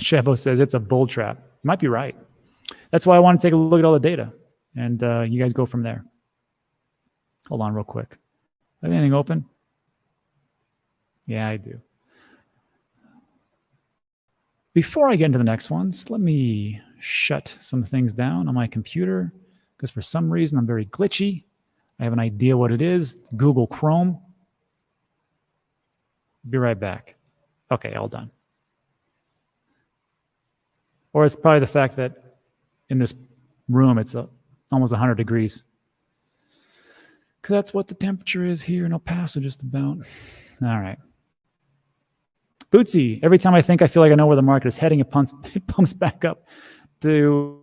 Chevo says it's a bull trap. You might be right. That's why I want to take a look at all the data, and you guys go from there. Hold on real quick. Have anything open? Yeah, I do. Before I get into the next ones, let me shut some things down on my computer because for some reason I'm very glitchy. I have an idea what it is. It's Google Chrome. Be right back. Okay, all done. Or it's probably the fact that in this room it's almost 100 degrees. Because that's what the temperature is here in El Paso just about. All right. Bootsy, every time I think I feel like I know where the market is heading, it pumps back up to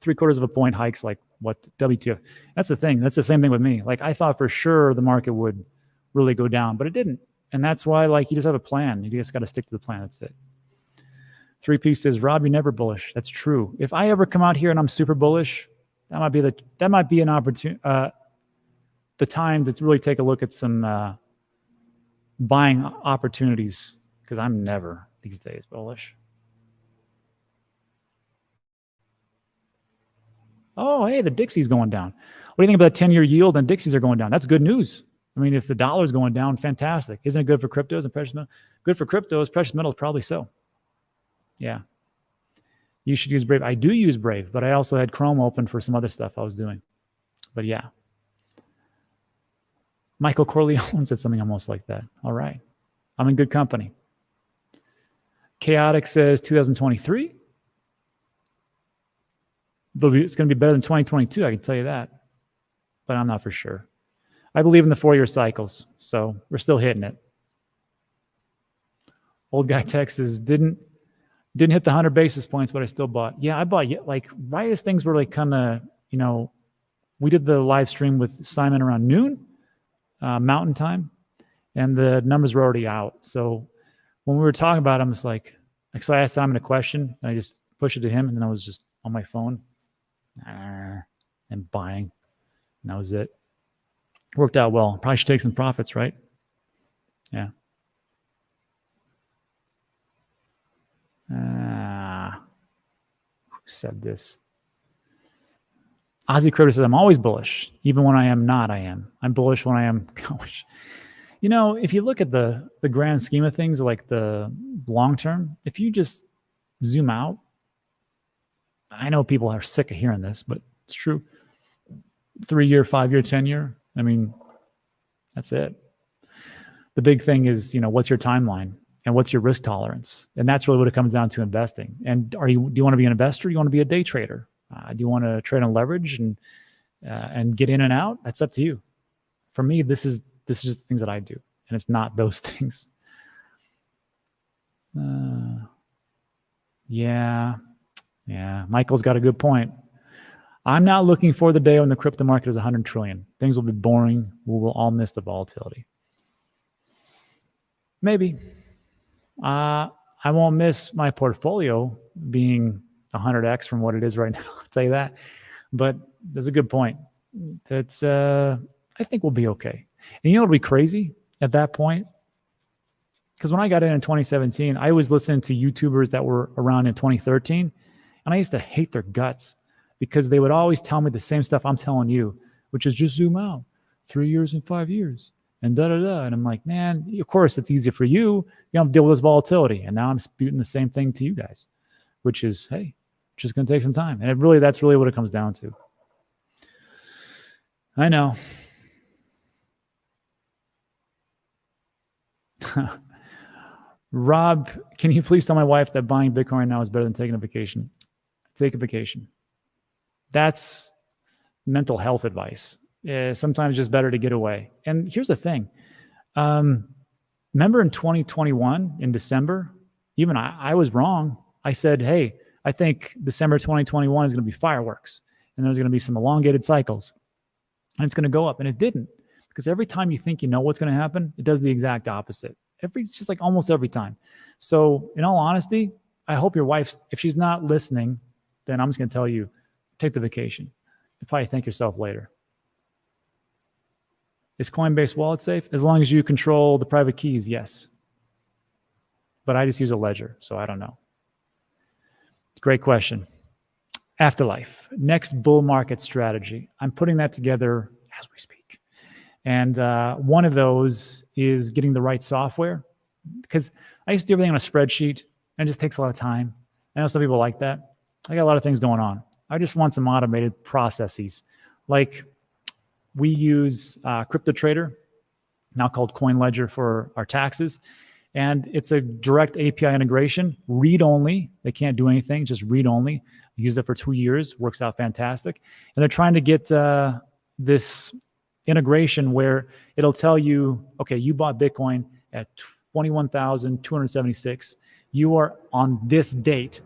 3/4 of a point hikes like what WTF. That's the thing. That's the same thing with me. Like I thought for sure the market would really go down, but it didn't. And that's why like you just have a plan. You just got to stick to the plan. That's it. 3P says, Rob, you're never bullish. That's true. If I ever come out here and I'm super bullish, that might be an opportunity, the time to really take a look at some buying opportunities, because I'm never these days bullish. Oh, hey, the Dixie's going down. What do you think about 10-year yield and Dixies are going down? That's good news. I mean, if the dollar's going down, fantastic. Isn't it good for cryptos and precious metals? Good for cryptos, precious metals, probably so. Yeah. You should use Brave. I do use Brave, but I also had Chrome open for some other stuff I was doing. But yeah. Michael Corleone said something almost like that. All right. I'm in good company. Chaotic says 2023. But it's going to be better than 2022, I can tell you that. But I'm not for sure. I believe in the 4-year cycles, so we're still hitting it. Old guy Texas didn't hit the 100 basis points, but I still bought. Yeah, I bought like right as things were like kind of, we did the live stream with Simon around noon. Mountain time, and the numbers were already out. So when we were talking about them, it's like, so I asked Simon a question, and I just pushed it to him, and then I was just on my phone and buying, and that was it. Worked out well. Probably should take some profits, right? Yeah. Who said this? Ozzy Crypto says, I'm always bullish. Even when I am not, I am. I'm bullish when I am. Gosh. If you look at the grand scheme of things, like the long term, if you just zoom out, I know people are sick of hearing this, but it's true. 3-year, 5-year, 10-year. I mean, that's it. The big thing is, what's your timeline and what's your risk tolerance? And that's really what it comes down to investing. And do you want to be an investor? Or do you want to be a day trader? Do you want to trade on leverage and get in and out? That's up to you. For me, this is just the things that I do, and it's not those things. Yeah. Michael's got a good point. I'm not looking for the day when the crypto market is 100 trillion. Things will be boring. We will all miss the volatility. Maybe. I won't miss my portfolio being 100x from what it is right now. I'll tell you that. But that's a good point. It's I think we'll be okay. And what'll be crazy at that point? Because when I got in 2017, I was listening to YouTubers that were around in 2013, and I used to hate their guts because they would always tell me the same stuff I'm telling you, which is just zoom out 3 years and 5 years and da-da-da. And I'm like, man, of course it's easy for you. You don't have to deal with this volatility. And now I'm spewing the same thing to you guys, which is, hey, just going to take some time. And that's really what it comes down to. I know. Rob, can you please tell my wife that buying Bitcoin right now is better than taking a vacation? Take a vacation. That's mental health advice. Sometimes it's just better to get away. And here's the thing. Remember in 2021, in December, even I was wrong. I said, hey, I think December 2021 is going to be fireworks. And there's going to be some elongated cycles. And it's going to go up. And it didn't. Because every time you think you know what's going to happen, it does the exact opposite. It's just like almost every time. So in all honesty, I hope your wife, if she's not listening, then I'm just going to tell you, take the vacation. You'll probably thank yourself later. Is Coinbase wallet safe? As long as you control the private keys, yes. But I just use a ledger, so I don't know. Great question. Afterlife, next bull market strategy. I'm putting that together as we speak. And one of those is getting the right software, because I used to do everything on a spreadsheet and it just takes a lot of time. I know some people like that. I got a lot of things going on. I just want some automated processes. Like we use CryptoTrader, now called CoinLedger, for our taxes. And it's a direct API integration, read only. They can't do anything, just read only. Use it for 2 years, works out fantastic. And they're trying to get this integration where it'll tell you, okay, you bought Bitcoin at 21,276. You are on this date.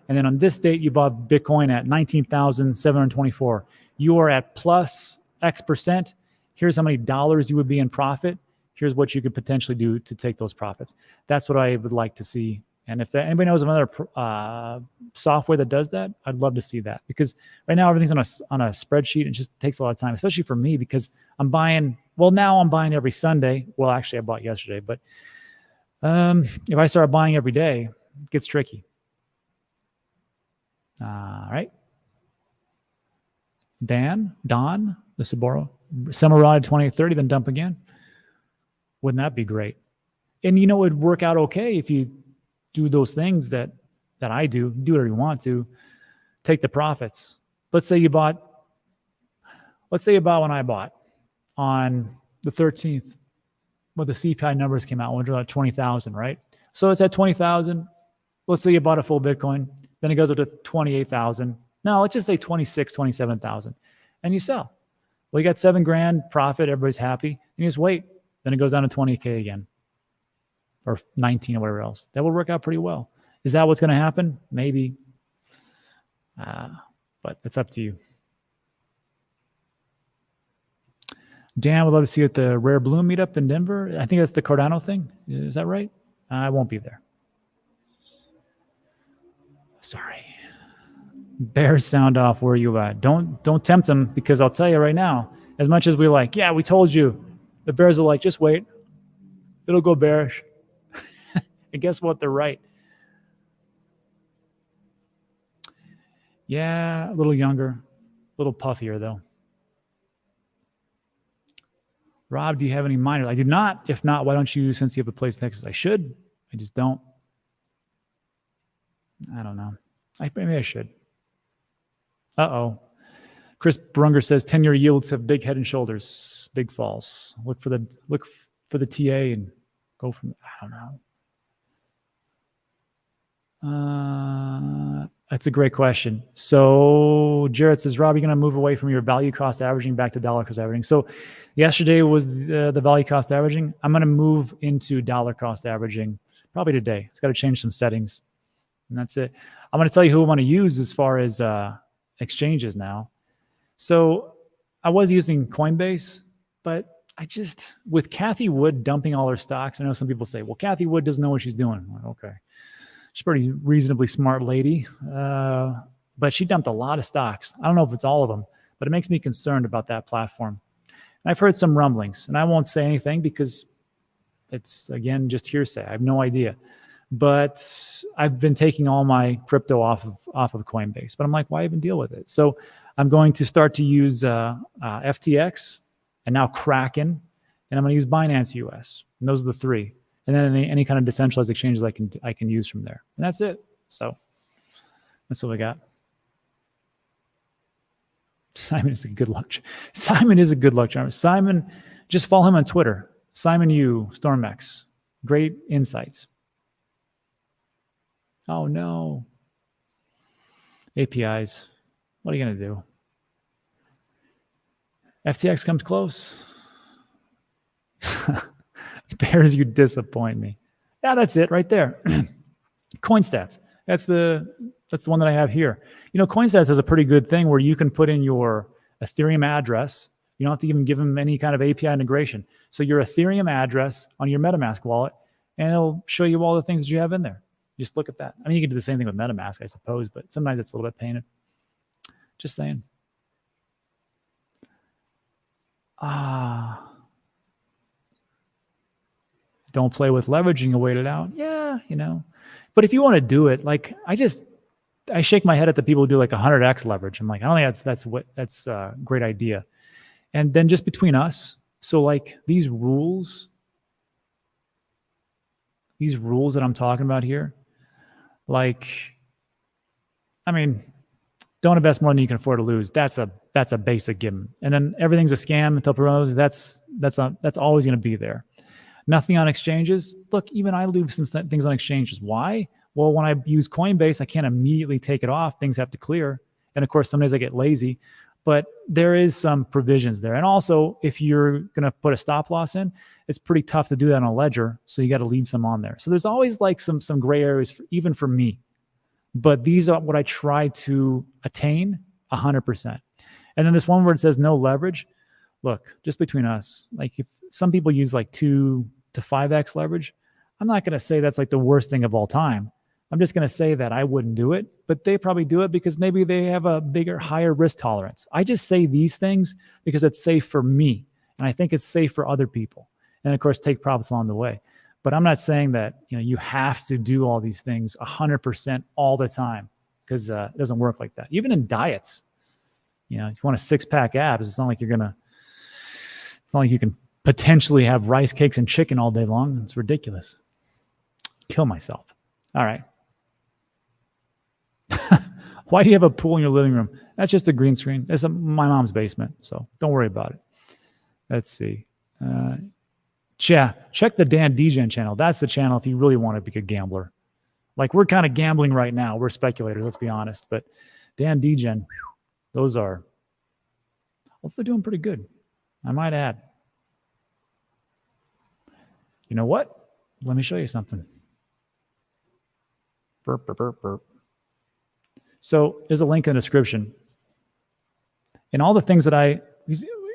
And then on this date, you bought Bitcoin at 19,724. You are at plus X percent. Here's how many dollars you would be in profit. Here's what you could potentially do to take those profits. That's what I would like to see. And if anybody knows of another software that does that, I'd love to see that, because right now everything's on a spreadsheet. And it just takes a lot of time, especially for me, because I'm buying. Well, now I'm buying every Sunday. Well, actually, I bought yesterday, but if I start buying every day, it gets tricky. All right. Don, the Saboro, summer ride 2030, then dump again. Wouldn't that be great? And it would work out okay if you do those things that I do whatever you want to, take the profits. Let's say you bought when I bought on the 13th, when the CPI numbers came out, when it was at 20,000, right? So it's at 20,000. Let's say you bought a full Bitcoin, then it goes up to 28,000. No, let's just say 26, 27,000, and you sell. Well, you got $7,000 profit. Everybody's happy. And you just wait. Then it goes down to 20K again, or 19 or whatever else. That will work out pretty well. Is that what's going to happen? Maybe. But it's up to you. Dan, would love to see you at the Rare Bloom meetup in Denver. I think that's the Cardano thing. Is that right? I won't be there. Sorry. Bears sound off. Where are you at? Don't tempt them, because I'll tell you right now, as much as we we told you, the Bears are like, just wait. It'll go bearish. And guess what? They're right. Yeah, a little younger, a little puffier though. Rob, do you have any miners? I do not. If not, why don't you, since you have a place in Texas? I should. I just don't. I don't know. Maybe I should. Uh-oh. Chris Brunger says 10-year yields have big head and shoulders, big falls. Look for the TA and go from. I don't know. That's a great question. So Jarrett says, Rob, you're going to move away from your value cost averaging back to dollar cost averaging. So yesterday was the value cost averaging. I'm going to move into dollar cost averaging probably today. It's got to change some settings, and that's it. I'm going to tell you who I want to use as far as exchanges now. So I was using Coinbase, but with Kathy Wood dumping all her stocks, I know some people say, well, Kathy Wood doesn't know what she's doing. I'm like, okay. She's a pretty reasonably smart lady, but she dumped a lot of stocks. I don't know if it's all of them, but it makes me concerned about that platform. And I've heard some rumblings, and I won't say anything because it's, again, just hearsay. I have no idea. But I've been taking all my crypto off of Coinbase. But I'm like, why even deal with it? So I'm going to start to use FTX and now Kraken, and I'm going to use Binance US. And those are the three. And then any kind of decentralized exchanges I can use from there. And that's it. So that's what we got. Simon is a good luck. Simon is a good luck charm. Simon, just follow him on Twitter. Simon Yu, StormX. Great insights. Oh no. APIs. What are you going to do? FTX comes close. Bears, you disappoint me. Yeah, that's it right there. CoinStats. That's the one that I have here. CoinStats has a pretty good thing where you can put in your Ethereum address. You don't have to even give them any kind of API integration. So your Ethereum address on your MetaMask wallet, and it'll show you all the things that you have in there. Just look at that. I mean, you can do the same thing with MetaMask, I suppose, but sometimes it's a little bit painted. Just saying. Don't play with leveraging and wait it out. Yeah, But if you want to do it, I shake my head at the people who do like 100x leverage. I'm like, I don't think that's a great idea. And then just between us, so like these rules that I'm talking about here, like, I mean, don't invest more than you can afford to lose. That's a basic given. And then everything's a scam until proven. That's always going to be there. Nothing on exchanges. Look, even I leave some things on exchanges. Why? Well, when I use Coinbase, I can't immediately take it off. Things have to clear. And of course, some days I get lazy, but there is some provisions there. And also, if you're going to put a stop loss in, it's pretty tough to do that on a ledger. So you got to leave some on there. So there's always like some gray areas, even for me. But these are what I try to attain 100%. And then this one word says no leverage. Look, just between us, like if some people use like 2 to 5x leverage, I'm not going to say that's like the worst thing of all time. I'm just going to say that I wouldn't do it, but they probably do it because maybe they have a bigger, higher risk tolerance. I just say these things because it's safe for me, and I think it's safe for other people. And of course, take profits along the way. But I'm not saying that you have to do all these things 100% all the time, because it doesn't work like that. Even in diets, if you want a 6-pack abs, it's not like you can potentially have rice cakes and chicken all day long. It's ridiculous. Kill myself. All right. Why do you have a pool in your living room? That's just a green screen. It's my mom's basement, so don't worry about it. Let's see. Check the Dan Degen channel. That's the channel if you really want to be a gambler. Like, we're kind of gambling right now. We're speculators, let's be honest. But Dan Degen, those are, they're doing pretty good, I might add. You know what? Let me show you something. Burp, burp, burp, burp. So there's a link in the description. And all the things that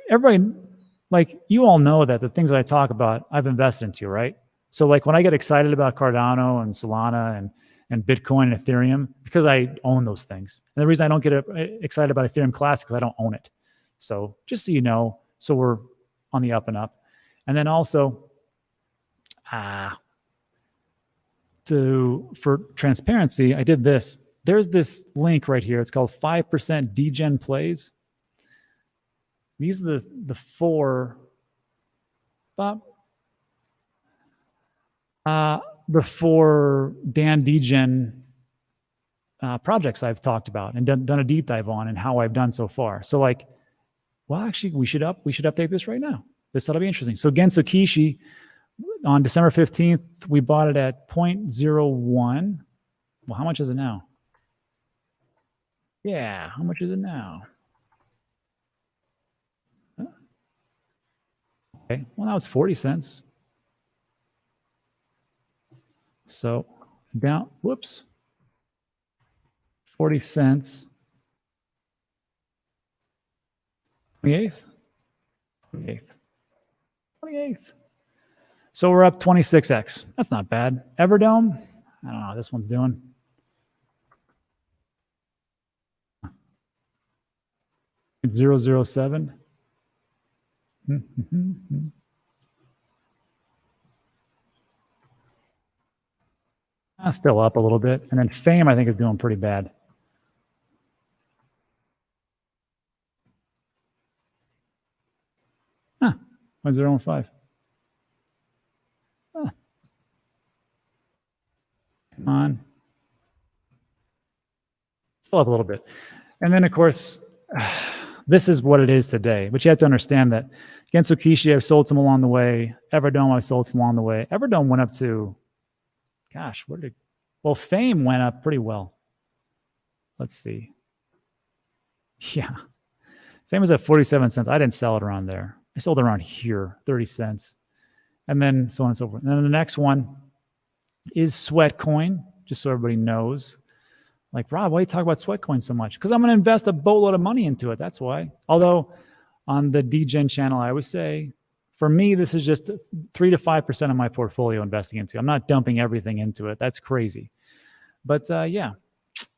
everybody, like, you all know that the things that I talk about, I've invested into, right? So like when I get excited about Cardano and Solana and Bitcoin and Ethereum, because I own those things. And the reason I don't get excited about Ethereum Classic is I don't own it. So just so you know, so we're on the up and up. And then also, for transparency, I did this. There's this link right here. It's called 5% Degen Plays. These are the 4 Dan Degen projects I've talked about and done a deep dive on, and how I've done so far. So like, well, actually, we should update this right now. This ought to be interesting. So Gensokishi, on December 15th, we bought it at 0.01. Well, how much is it now? Yeah, how much is it now? Okay, well, now it's 40 cents. So down, 40 cents. 28th. So we're up 26x. That's not bad. Everdome, I don't know how this one's doing. It's 007. Still up a little bit. And then Fame, I think, is doing pretty bad. Huh, 0.015. Huh. Come on. Still up a little bit. And then, of course, this is what it is today. But you have to understand that Gensokishi, I've sold some along the way. Everdome, I've sold some along the way. Everdome went up to, gosh, well, Fame went up pretty well. Let's see. Yeah. Fame was at 47 cents. I didn't sell it around there. I sold it around here, 30 cents. And then so on and so forth. And then the next one is Sweatcoin, just so everybody knows. Like, Rob, why do you talk about Sweatcoin so much? Because I'm going to invest a boatload of money into it. That's why. Although on the Degen channel, I always say, for me, this is just 3 to 5% of my portfolio investing into. I'm not dumping everything into it. That's crazy. But yeah.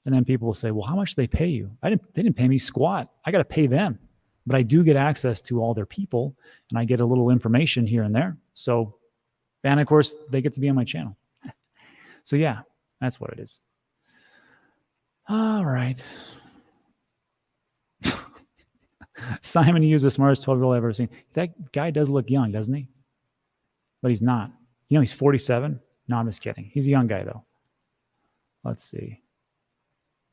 And then people will say, well, how much do they pay you? They didn't pay me squat. I got to pay them. But I do get access to all their people, and I get a little information here and there. So, and of course, they get to be on my channel. So yeah, that's what it is. All right. Simon Hughes, the smartest 12-year-old I've ever seen. That guy does look young, doesn't he? But he's not. You know, he's 47. No, I'm just kidding. He's a young guy, though. Let's see.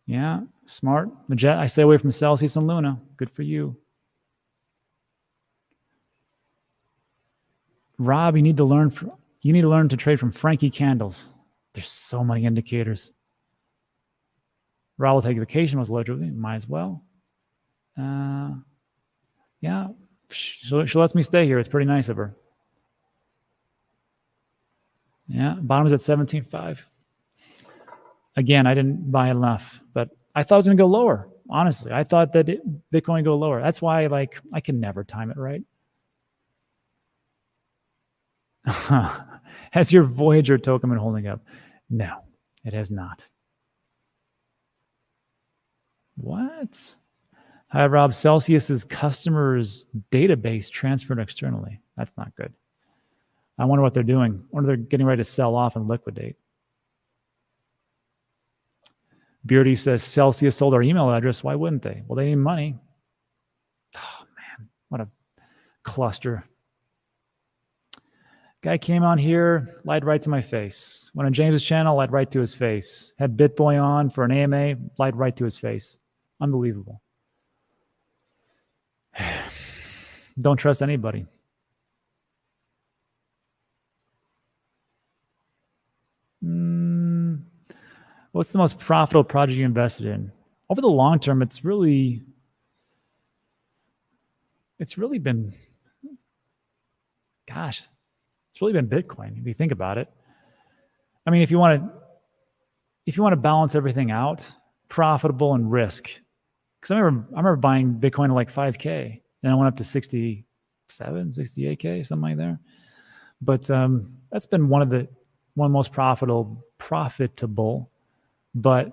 Yeah, smart. I stay away from Celsius and Luna. Good for you. Rob, you need to learn to trade from Frankie candles. There's so many indicators. Rob will take a vacation, most allegedly. Might as well. Yeah, she lets me stay here. It's pretty nice of her. Yeah, bottom's at 17.5. Again, I didn't buy enough, but I thought it was going to go lower. Honestly, I thought that Bitcoin would go lower. That's why, I can never time it right. Has your Voyager token been holding up? No, it has not. What? Hi, Rob. Celsius's customers' database transferred externally. That's not good. I wonder what they're doing. I wonder if they're getting ready to sell off and liquidate. Beardy says Celsius sold our email address. Why wouldn't they? Well, they need money. Oh, man. What a cluster. Guy came on here, lied right to my face. Went on James's channel, lied right to his face. Had BitBoy on for an AMA, lied right to his face. Unbelievable. Don't trust anybody. What's the most profitable project you invested in? Over the long term, it's really been, gosh, it's really been Bitcoin, if you think about it. I mean, if you want to balance everything out, profitable and risk. Because I remember buying Bitcoin at like 5K, and I went up to 67, 68K, something like that. But that's been one of the most profitable, but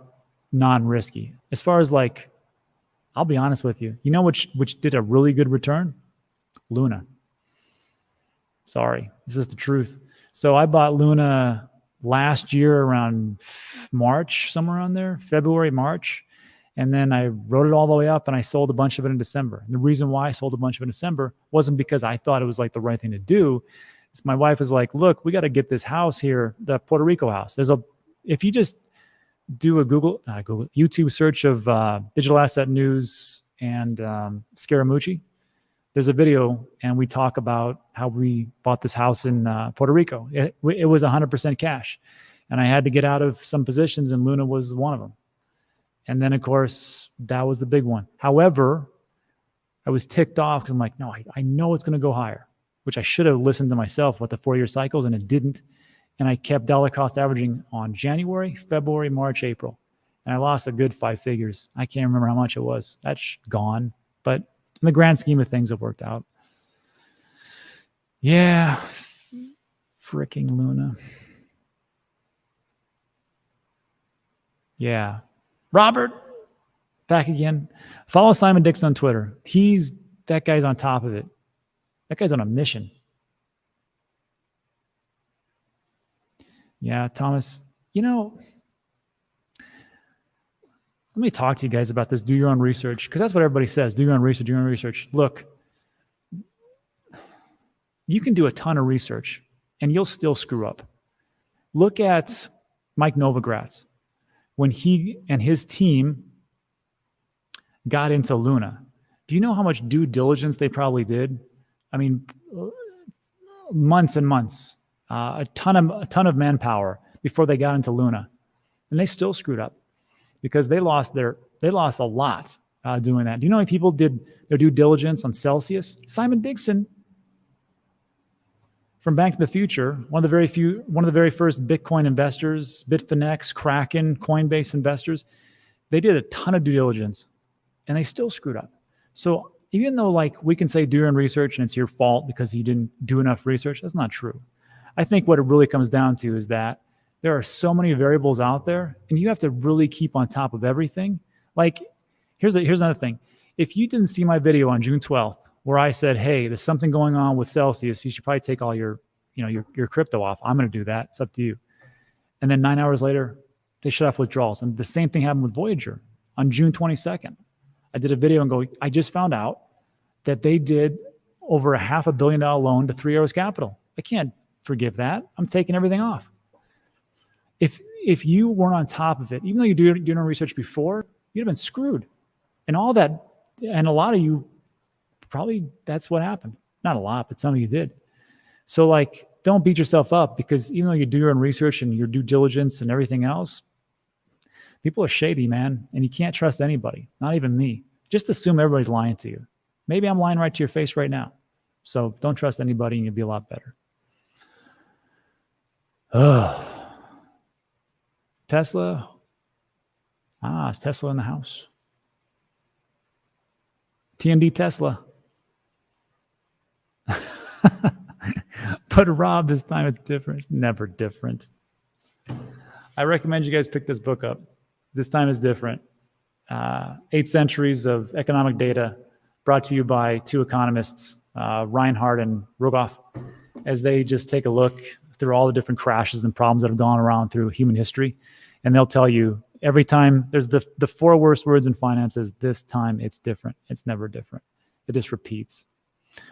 non-risky. As far as I'll be honest with you. You know which did a really good return? Luna. Sorry, this is the truth. So I bought Luna last year around March, somewhere around there, February, March. And then I wrote it all the way up and I sold a bunch of it in December. And the reason why I sold a bunch of it in December wasn't because I thought it was the right thing to do. It's my wife was like, look, we got to get this house here, the Puerto Rico house. If you just do a YouTube search of digital asset news and Scaramucci, there's a video and we talk about how we bought this house in Puerto Rico. It was 100% cash. And I had to get out of some positions and Luna was one of them. And then, of course, that was the big one. However, I was ticked off because I'm like, no, I know it's going to go higher, which I should have listened to myself with the 4-year cycles, and it didn't. And I kept dollar cost averaging on January, February, March, April. And I lost a good 5 figures. I can't remember how much it was. That's gone. But in the grand scheme of things, it worked out. Yeah. Freaking Luna. Yeah. Robert, back again. Follow Simon Dixon on Twitter. That guy's on top of it. That guy's on a mission. Yeah, Thomas, let me talk to you guys about this. Do your own research, because that's what everybody says. Do your own research, do your own research. Look, you can do a ton of research, and you'll still screw up. Look at Mike Novogratz. When he and his team got into Luna, do you know how much due diligence they probably did? I mean, months and months, a ton of manpower before they got into Luna, and they still screwed up because they lost a lot doing that. Do you know how many people did their due diligence on Celsius? Simon Dixon from Bank to the Future, one of the very first Bitcoin investors, Bitfinex, Kraken, Coinbase investors. They did a ton of due diligence, and they still screwed up. So even though we can say do your own research and it's your fault because you didn't do enough research, that's not true. I think what it really comes down to is that there are so many variables out there, and you have to really keep on top of everything. Here's another thing. If you didn't see my video on June 12th, where I said, hey, there's something going on with Celsius, you should probably take all your crypto off. I'm going to do that. It's up to you. And then 9 hours later, They shut off withdrawals. And the same thing happened with Voyager on June 22nd. I did a video and go, I just found out that they did over a $500 million loan to Three Arrows Capital. I can't forgive that. I'm taking everything off. If you weren't on top of it, even though you did your research before, you'd have been screwed. And all that, and a lot of you, probably that's what happened. Not a lot, but some of you did. So like, don't beat yourself up, because even though you do your own research and your due diligence and everything else, people are shady, man. And you can't trust anybody, not even me. Just assume everybody's lying to you. Maybe I'm lying right to your face right now. So don't trust anybody and you'll be a lot better. Tesla. It's Tesla in the house. TND Tesla. But Rob, this time it's different. It's never different. I recommend you guys pick this book up. This time is different. 8 Centuries of Economic Data, brought to you by 2 economists, Reinhardt and Rogoff, as they just take a look through all the different crashes and problems that have gone around through human history. And they'll tell you every time there's the 4 worst words in finances, this time it's different. It's never different. It just repeats,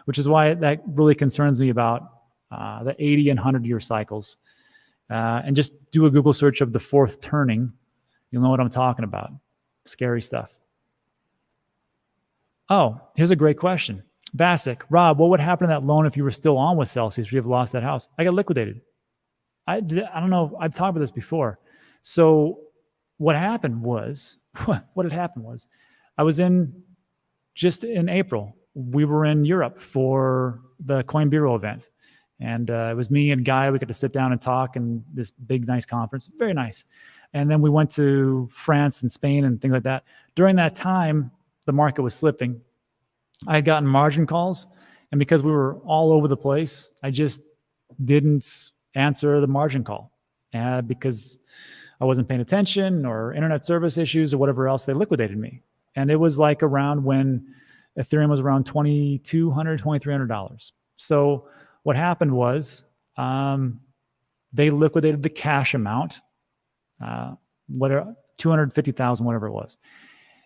which is why that really concerns me about the 80 and 100-year cycles. And just do a Google search of the 4th turning. You'll know what I'm talking about. Scary stuff. Oh, here's a great question. Basic. Rob, what would happen to that loan if you were still on with Celsius? If you have lost that house? I got liquidated. I don't know. I've talked about this before. So what happened was, I was just in April, we were in Europe for the Coin Bureau event. And it was me and Guy. We got to sit down and talk in this big, nice conference. Very nice. And then we went to France and Spain and things like that. During that time, the market was slipping. I had gotten margin calls. And because we were all over the place, I just didn't answer the margin call because I wasn't paying attention, or internet service issues or whatever else. They liquidated me. And it was like around when Ethereum was around $2,200, $2,300. So what happened was they liquidated the cash amount, whatever, 250,000, whatever it was.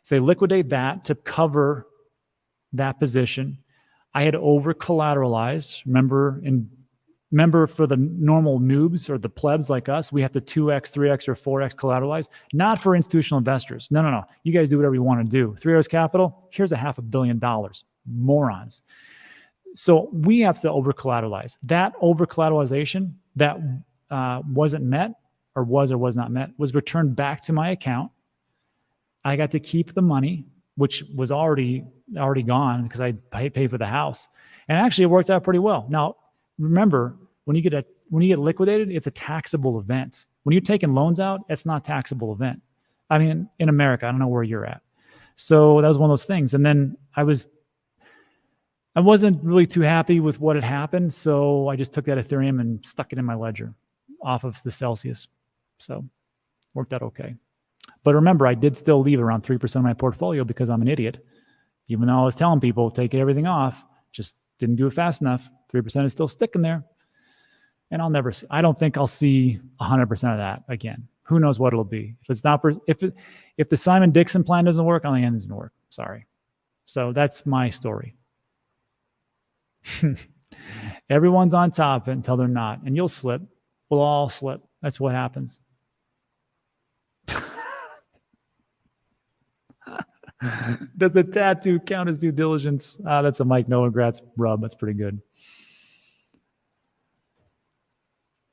So they liquidate that to cover that position. I had over collateralized. Remember for the normal noobs or the plebs like us, we have to 2x, 3x, or 4x collateralize. Not for institutional investors. No. You guys do whatever you want to do. Three Arrows Capital, here's $500 million. Morons. So we have to over collateralize. That over collateralization that wasn't met, or was not met, was returned back to my account. I got to keep the money, which was already gone because I paid for the house. And actually it worked out pretty well. Now, remember, when you get liquidated, it's a taxable event. When you're taking loans out, it's not a taxable event. I mean, in America, I don't know where you're at. So that was one of those things. And then I wasn't really too happy with what had happened. So I just took that Ethereum and stuck it in my ledger off of the Celsius. So worked out okay. But remember, I did still leave around 3% of my portfolio because I'm an idiot. Even though I was telling people, take everything off, just didn't do it fast enough. 3% is still sticking there. And I don't think I'll see 100% of that again. Who knows what it'll be. If the Simon Dixon plan doesn't work, on the end, it doesn't work. Sorry. So that's my story. Everyone's on top of it until they're not. And you'll slip. We'll all slip. That's what happens. Does a tattoo count as due diligence? That's a Mike Noah Gratz rub. That's pretty good.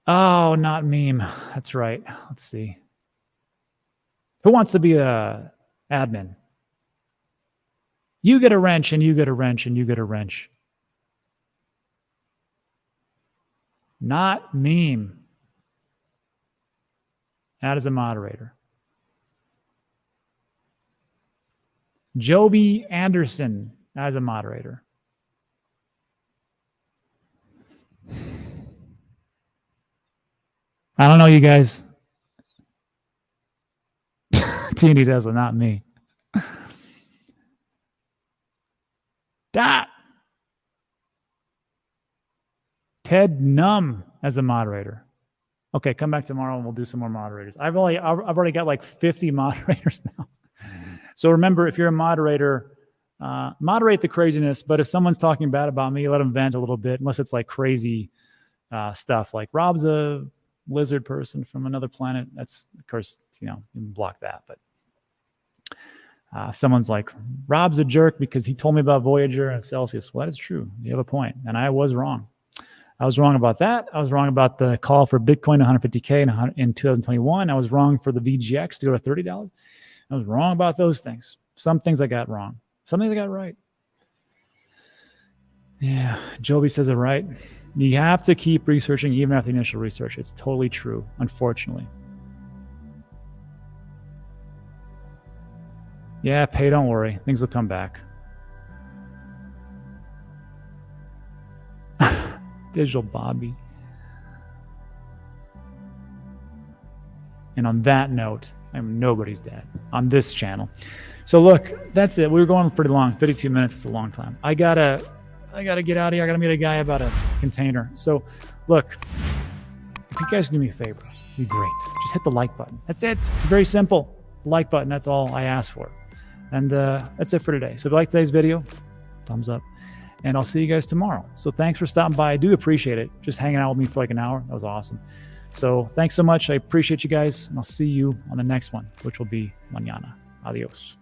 Oh, not meme. That's right. Let's see. Who wants to be a admin? You get a wrench, and you get a wrench, and you get a wrench. Not meme. Add as a moderator. Joby Anderson as a moderator. I don't know, you guys. TND Tesla, not me. Ted Num as a moderator. Okay, come back tomorrow and we'll do some more moderators. I've already got like 50 moderators now. So remember, if you're a moderator, moderate the craziness. But if someone's talking bad about me, let them vent a little bit, unless it's like crazy stuff like Rob's a lizard person from another planet. That's, of course, you can block that. But someone's like, Rob's a jerk because he told me about Voyager and Celsius. Well, that is true. You have a point. And I was wrong. I was wrong about that. I was wrong about the call for Bitcoin to 150K in 2021. I was wrong for the VGX to go to $30. I was wrong about those things. Some things I got wrong. Some things I got right. Yeah, Joby says it right. You have to keep researching even after the initial research. It's totally true, unfortunately. Yeah, pay, don't worry. Things will come back. Digital Bobby. And on that note, nobody's dead on this channel. So look, that's it. We were going pretty long, 52 minutes. It's a long time. I gotta get out of here. I gotta meet a guy about a container. So look, if you guys do me a favor, it'd be great. Just hit the like button. That's it. It's very simple. The like button. That's all I ask for. And that's it for today. So if you like today's video, thumbs up. And I'll see you guys tomorrow. So thanks for stopping by. I do appreciate it. Just hanging out with me for like an hour. That was awesome. So thanks so much. I appreciate you guys. And I'll see you on the next one, which will be mañana. Adios.